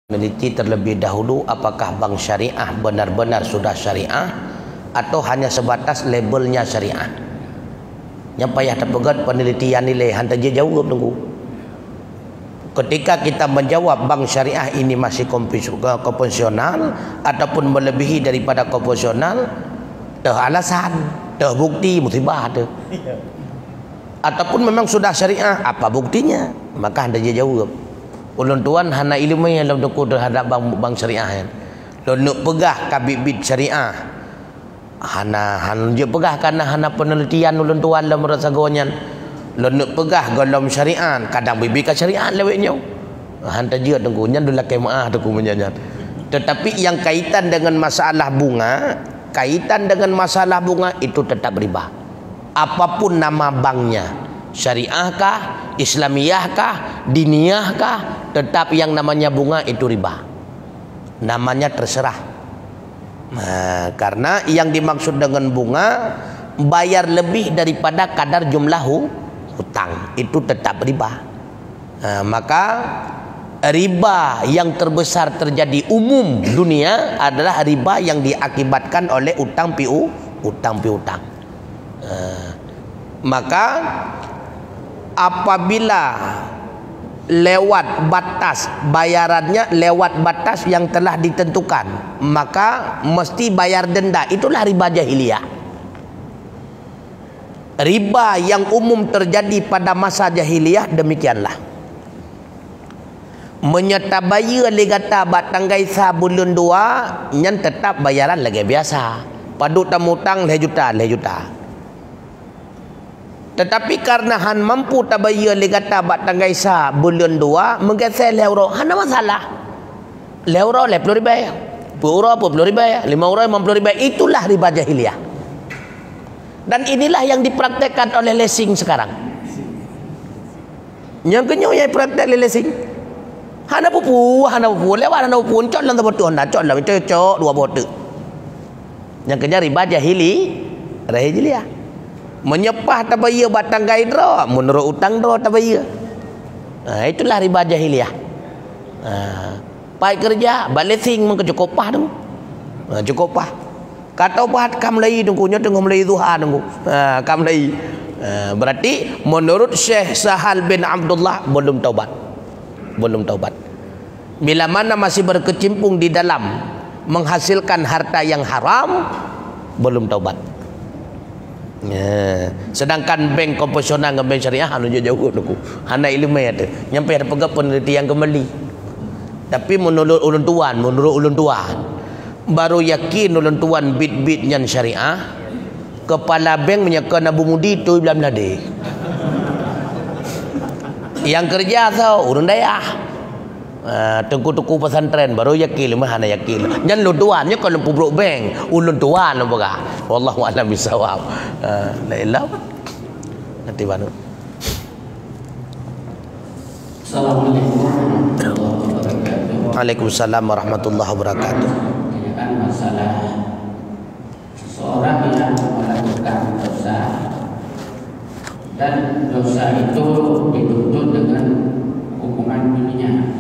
Meneliti terlebih dahulu apakah bank syariah benar-benar sudah syariah atau hanya sebatas labelnya syariah. Yang payah terpegat penelitian nilai hantar je jawab tunggu. Ketika kita menjawab bank syariah ini masih konvensional ataupun melebihi daripada konvensional, alasan, bukti musibah ada. Ataupun memang sudah syariah, apa buktinya? Maka hantar je jawab. Ulun tuan hana ilmu yang dalam doku terhadap bank syariah kan. Lo nak pegah kabibit syariah. Hana je pegah karena hana penelitian ulun tuan dalam rasa gonyan. Lo nak pegah golom syariah, kadang bibi ka syariah lewetnya. Hantar je tunggu nyan dula kemaah tu menyanyi. Tetapi yang kaitan dengan masalah bunga, itu tetap riba. Apapun nama banknya, syariahkah, Islamiyahkah, diniyahkah, tetap yang namanya bunga itu riba. Namanya terserah. Nah, karena yang dimaksud dengan bunga bayar lebih daripada kadar jumlah hutang, itu tetap riba. Nah, maka riba yang terbesar terjadi umum dunia adalah riba yang diakibatkan oleh utang piutang. Maka apabila lewat batas bayarannya, lewat batas yang telah ditentukan, maka mesti bayar denda. Itulah riba jahiliyah. Riba yang umum terjadi pada masa jahiliyah demikianlah. Menyetabaya legata batanggai sabulun dua nyan tetap bayaran lagi biasa. Padut tamutang leh juta. Tetapi karena han mampu tabaya legata batanggai sa bulan dua menggeser euro, hana masalah. Euro 10 ribu, euro 10 ribu, 5 euro 50 ribu, itulah riba jahiliyah. Dan inilah yang dipraktekkan oleh lesing sekarang. Yang kenyo yang praktek lesing. Hana pupu, lewat hana pupu, cot lang tabotu hana, cot lang cocok dua botu. Yang kenya riba jahiliyah. Menyepah tabaya batang gaidra, menurut utang dro tabaya. Nah, itulah riba jahiliyah. Pai kerja balik sing mengkecukupah tu. Cukupah. Kata pahat kam lai tunggunya tengah mulai duha tunggu. Kam lai. Berarti menurut Syekh Sahal bin Abdullah belum taubat. Bila mana masih berkecimpung di dalam menghasilkan harta yang haram, belum taubat. Ya. Sedangkan bank konvensional dengan bank syariah anu jauh tu. Hana ilmu ada. Nyampe ada pegap penelitian kembali. Tapi menurut ulun tuan baru yakin ulun tuan bit yang syariah, kepala bank menyekan Abu Mudi tu bilang lade. Yang kerja tau urun dayah. Tengku-tengku pesantren baru yakin mah hana yakin. Nyan lu tuan nya kalau pubruk bank, ulun tuan apa? Wallahu a'lam bisawab. La ilaha nanti banu. Assalamualaikum warahmatullahi wabarakatuh. Waalaikumsalam warahmatullahi wabarakatuh. Ini kan masalah seseorang yang melakukan dosa dan dosa itu dituntut dengan hukuman dunia.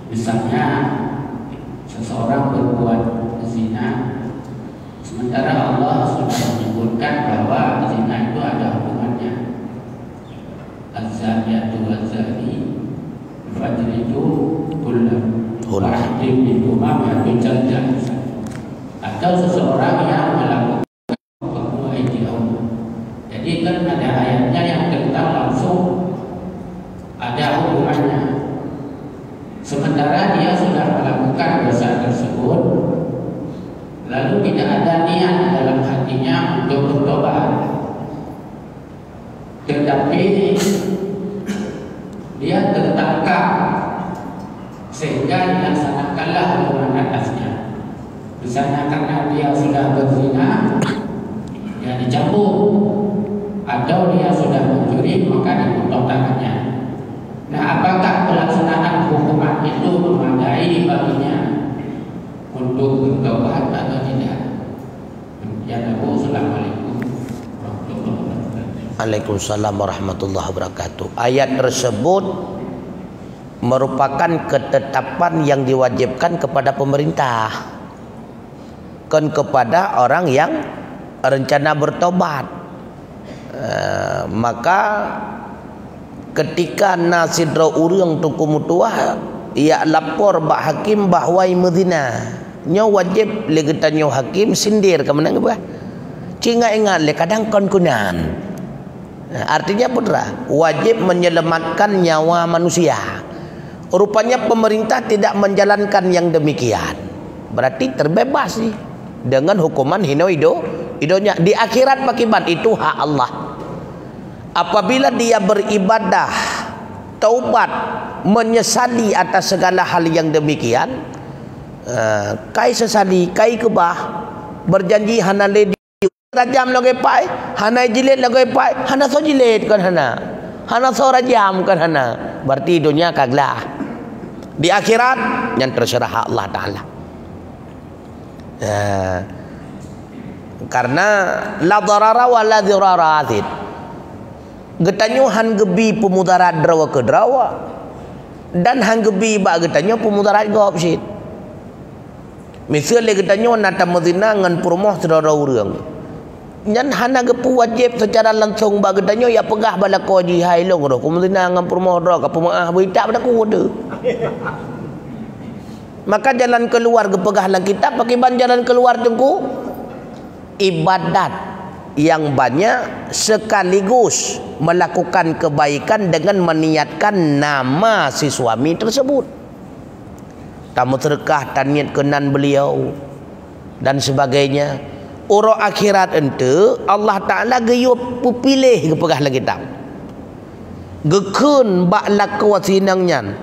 Misalnya seseorang berbuat zina, sementara Allah sudah menyebutkan bahwa zina itu ada hukumannya. Az-zaniyatu waz-zani fajlidu kullam wahdim minhuma mi'atu jaldah. Atau seseorang yang melakukan pembunuh ijtihad. Jadi kan ada ayatnya yang tentang langsung ada hukumannya. Sementara dia sudah melakukan dosa tersebut, lalu tidak ada niat dalam hatinya untuk bertobat, tetapi dia tertangkap sehingga dilaksanakanlah hukuman atasnya. Di sana karena dia sudah berzina, dia dicambuk, atau dia sudah mencuri maka dipotong tangannya. Nah, apakah pelaksanaan hukuman itu memadai baginya untuk bertobat atau tidak? Ya, Assalamualaikum warahmatullahi wabarakatuh. Waalaikumsalam warahmatullahi wabarakatuh. Ayat tersebut merupakan ketetapan yang diwajibkan kepada pemerintah, kan kepada orang yang rencana bertobat. Maka ketika nasidra urang tu kumutuah ia lapor bak hakim bahawa medina nyo wajib le kita nyo hakim sindir ke mana ke cinga ingat le kadang konkunan. Artinya putra wajib menyelamatkan nyawa manusia. Rupanya pemerintah tidak menjalankan yang demikian, berarti terbebas nih dengan hukuman hidonya di akhirat. Pakiban itu hak Allah. Apabila dia beribadah, taubat, menyesali atas segala hal yang demikian, kai sesali, kai kebah, berjanji hana ledi rajam lagi pai, hana jilid lagi pai, hana so jilid kan hana so rajam kan berarti dunia kaglah. Di akhirat yang terserah hak Allah Ta'ala. Karena la darara wa la dirara azid. Getanyo han gebi pemudarat drawa ke drawa, dan han gebi bak getanyo pemudarat go opsit. Misal le getanyo nata Madinah ngan purmoh saudara urang. Nyan hana gepu wajib secara langsung bak getanyo ya pegah bala ko ji hai long ro Madinah ngan purmoh ro ka pemaah berita pada ku de. Maka jalan keluar ke pegah lang kita pakai ban jalan keluar tengku ibadat yang banyak sekaligus melakukan kebaikan dengan meniatkan nama si suami tersebut. Tamu terkah taniat kenan beliau dan sebagainya. Urang akhirat ente Allah Ta'ala geyup pupilih ke pegah lang kita. Gekun bak laku wasinangnya.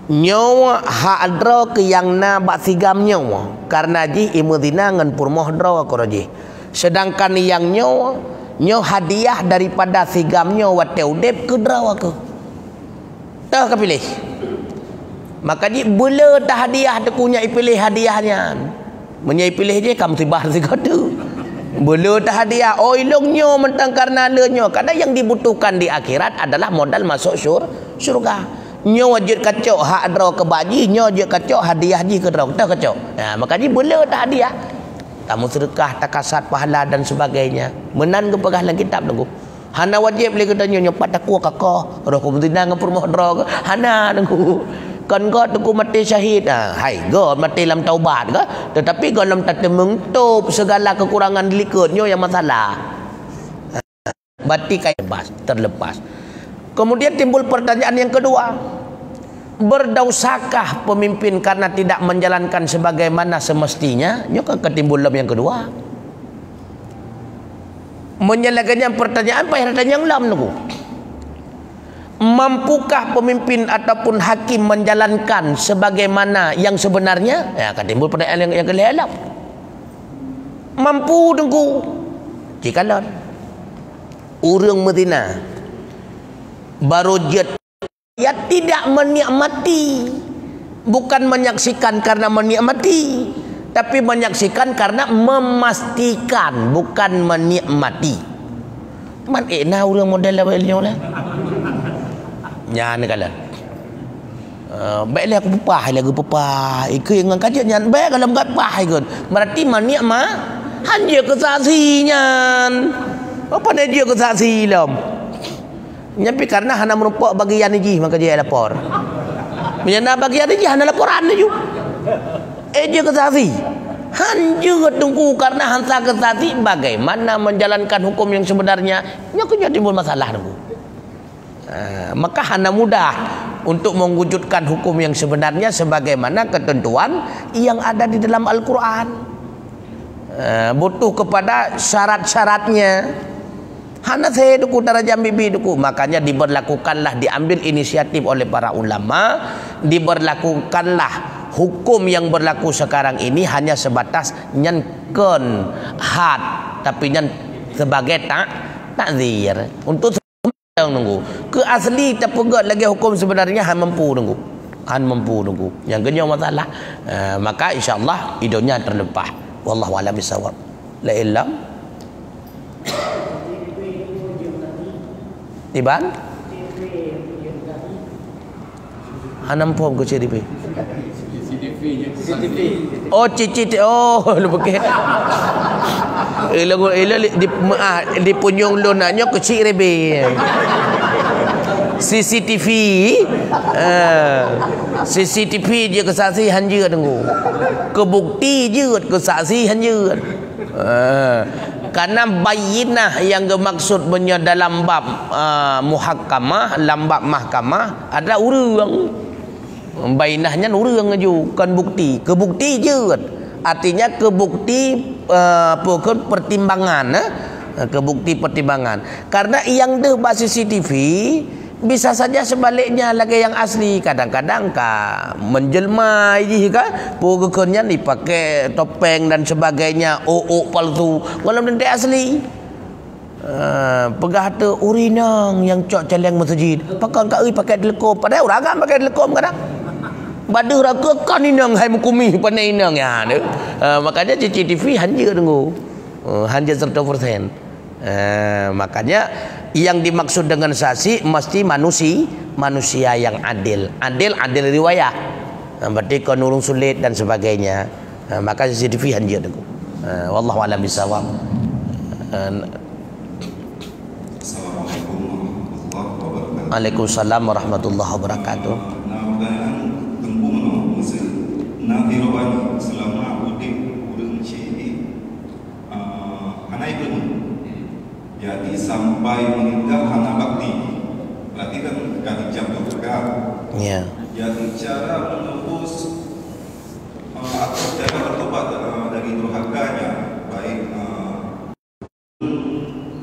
Nyawa hak adra ke yang na bak sigam nyawa karena ji imudina ngan purmoh dra ko ji. Sedangkan yang nyo hadiah daripada sigamnya wate udep ke drawa ke tah kapilih. Maka di bela dah hadiah tu punya pilih hadiahnya menyai pilih je kamu tibah segatu bela dah hadiah oh ilongnya mentang karena lenyo karena yang dibutuhkan di akhirat adalah modal masuk syurga. Nyo wajib kacau hak draw ke baji nyo je kacau hadiah ji ke draw tah kacau. Maka di bela dah hadiah tamu sedekah, takasat, pahala dan sebagainya. Menan ke pegah lang kitab tunggu. Hana wajib le katanya nyopat aku kakak, roh ku mesti nang permoh dro. Hana tunggu. Kan go tunggu mati syahid. Hai go mati dalam taubat ke? Tetapi go dalam tak mengtup segala kekurangan likutnya yang masalah. Berarti kayak terlepas. Kemudian timbul pertanyaan yang kedua. Berdausakah pemimpin karena tidak menjalankan sebagaimana semestinya? Nyoka ketimbul yang kedua. Menyelesaikan pertanyaan apa yang lam nunggu. Mampukah pemimpin ataupun hakim menjalankan sebagaimana yang sebenarnya? Ya, ketimbul pertanyaan yang kelihatan. Mampu nunggu. Jikalau urang Madinah baru jet ya tidak menikmati, bukan menyaksikan karena menikmati, tapi menyaksikan karena memastikan, bukan menikmati. Man enak urang model labelnya lah. Nyan kala. Baiklah aku pepah. Iku yang kajian nyan baik kalau enggak pah ikut. Berarti menikmat hanya kesaksinya. Apa dia kesaksi lam? Nyampi karena hana merupak bagian ini maka dia lapor. Menyana bagian ini hana laporan ju. Dia kesaksi. Han juga tunggu karena hansa kesaksi bagaimana menjalankan hukum yang sebenarnya. Nyakunya timbul masalah tunggu. Maka hana mudah untuk mewujudkan hukum yang sebenarnya sebagaimana ketentuan yang ada di dalam Al-Quran. Butuh kepada syarat-syaratnya. Hana saya duku darajam bibi duku. Makanya diberlakukanlah, diambil inisiatif oleh para ulama, diberlakukanlah hukum yang berlaku sekarang ini hanya sebatas nyenken had, tapi nyen sebagai takzir untuk nunggu. Ke asli terpegat lagi hukum sebenarnya han mampu nunggu. Yang kenyang masalah. Maka insya-Allah hidupnya terlepas. Wallahu a'lam bishawab. La illam Iban Hanam pom ke CCTV. CCTV. Oh CCTV. Oh lu pakai. Di punyung lu naknya kecil rebe. CCTV. CCTV je kesaksian je tunggu. Kebukti je kesaksian je. Karena bayinah yang bermaksudnya dalam bab muhakkamah, dalam bab mahkamah ada urang. Bayinahnya urang aju kan bukti. Kebukti je. Artinya kebukti pertimbangan, kebukti pertimbangan. Karena yang dah bab CCTV bisa saja sebaliknya lagi yang asli. Kadang-kadang menjelma je kan, pokoknya dipakai topeng dan sebagainya, palsu. Kalau nanti asli, pegah tu urinang yang cok caleng masjid. Pakai telekom, padahal orang agak pakai telekom kadang. Baduh raga kan inang hai mukumi pandai inang ya. Makanya CCTV hanya tunggu, hanya 100%. Makanya yang dimaksud dengan saksi mesti manusia yang adil riwayat. Berarti konurung sulit dan sebagainya. Maka CCTV hanya tu. Wallahu a'lam bishawab. Waalaikumsalam warahmatullahi wabarakatuh. Selama udik urang cik anak itu jadi sampai meninggal hana bakti, berarti kan ganti jam bergerak. Ya. Jadi cara menembus atau cara bertobat dari durhakanya, baik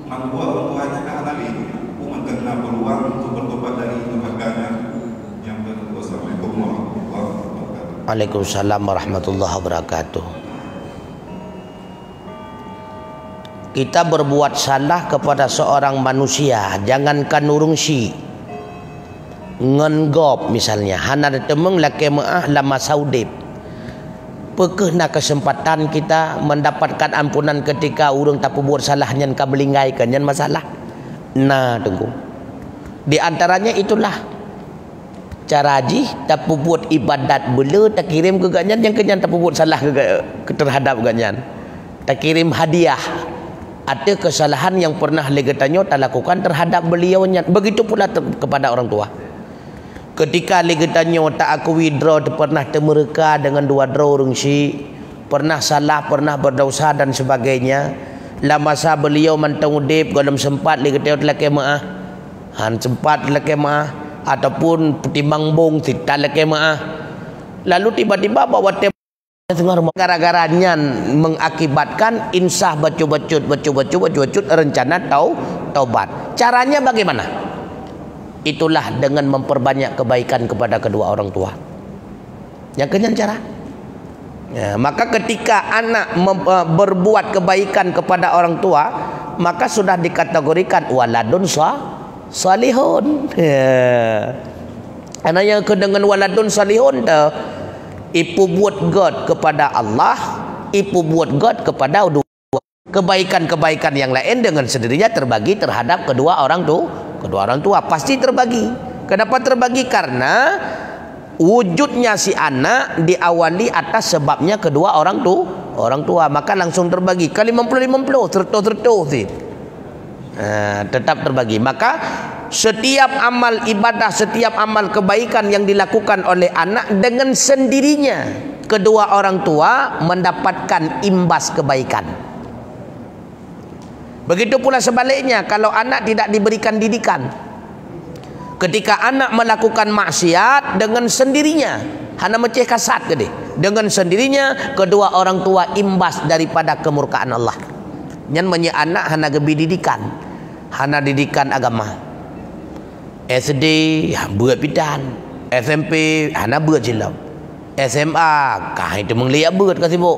membuat tuhannya ke anak ini, umat kena peluang untuk bertobat dari durhakanya yang berdosa. Assalamualaikum warahmatullahi wabarakatuh. Waalaikumsalam warahmatullahi wabarakatuh. Kita berbuat salah kepada seorang manusia, jangankan nurung si ngengop misalnya, hana temeng laki maah lama saudip. Pekehna kesempatan kita mendapatkan ampunan ketika urang tak buat salah nyan kabelinggai kan nyan masalah. Nah, tunggu. Di antaranya itulah cara ji tak buat ibadat bela tak kirim ke ganyan yang kenyan tak buat salah ke terhadap ganyan. Tak kirim hadiah. Ada kesalahan yang pernah legetanyo tak lakukan terhadap beliaunya. Begitu pula kepada orang tua. Ketika legetanyo tak aku withdraw pernah temereka dengan 2 draw orang si, pernah salah, pernah berdosa dan sebagainya. La masa beliau mantang udip golem sempat legetanyo telake maah. Han sempat telake maah ataupun timbang bong tidak telake maah. Lalu tiba-tiba bawa gara-gara nyan mengakibatkan insah bacut rencana taubat. Caranya bagaimana? Itulah dengan memperbanyak kebaikan kepada kedua orang tua. Yang kenyan cara. Ya, maka ketika anak berbuat kebaikan kepada orang tua, maka sudah dikategorikan waladun salihun. Ya. Anak yang dengan waladun salihun ipu buat God kepada Allah, ipu buat God kepada kebaikan-kebaikan yang lain dengan sendirinya terbagi terhadap kedua orang tua pasti terbagi. Kenapa terbagi? Karena wujudnya si anak diawali atas sebabnya kedua orang tua, maka langsung terbagi kali 50-50 terto sih. Tetap terbagi. Maka setiap amal ibadah, setiap amal kebaikan yang dilakukan oleh anak dengan sendirinya kedua orang tua mendapatkan imbas kebaikan. Begitu pula sebaliknya kalau anak tidak diberikan didikan. Ketika anak melakukan maksiat dengan sendirinya, hana meceh kasat gede. Dengan sendirinya kedua orang tua imbas daripada kemurkaan Allah. Nyan menye anak hana gebi didikan. Hana didikan agama. SD buat pidan, SMP hana buat jilam, SMA kah itu menglihat buat kasih bu,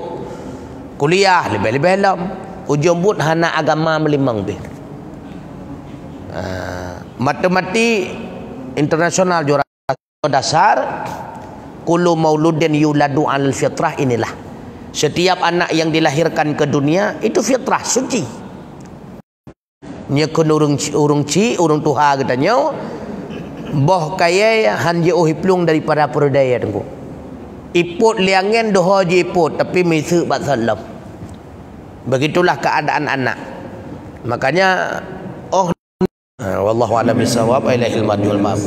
kuliah lebih-lebih dalam, ujung buat hana agama melimang be. Matematik internasional juara dasar, kullu mauludin yuladu al fitrah inilah. Setiap anak yang dilahirkan ke dunia itu fitrah suci. Nya kun urung tuha katanya boh kaya han je hiplung daripada perdaya tengku. Iput liangan doh je iput tapi misu bat salam. Begitulah keadaan anak. Makanya wallahu a'lam bissawab, ilaihil marji'ul ma'ab.